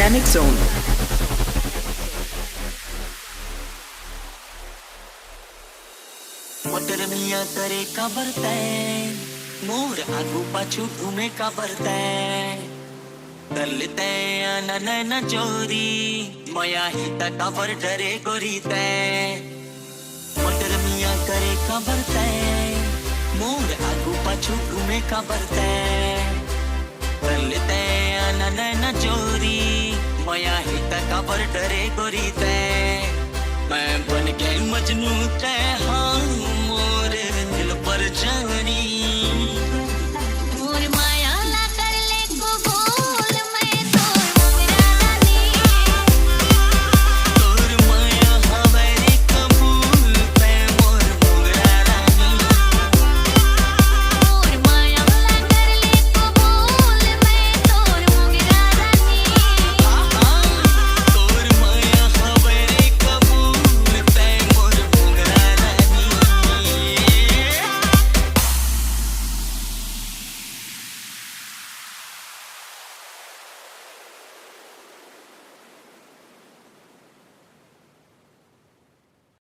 Organic Zone. Motor मिया करे का बरतैन मोर आगू पाछू घूमे का बरतैन कर लेते आना नैना चोरी मया ही तकावर डरे गोरी तैन मोटर मिया करे का बरतैन मोर आगू पाछू घूमे का बरतैन कर लेते आना नैना चोरी मया ही तकावर डरे गोरी तैन मैं बन गई मजनू तै हाँ मोर दिल पर जानी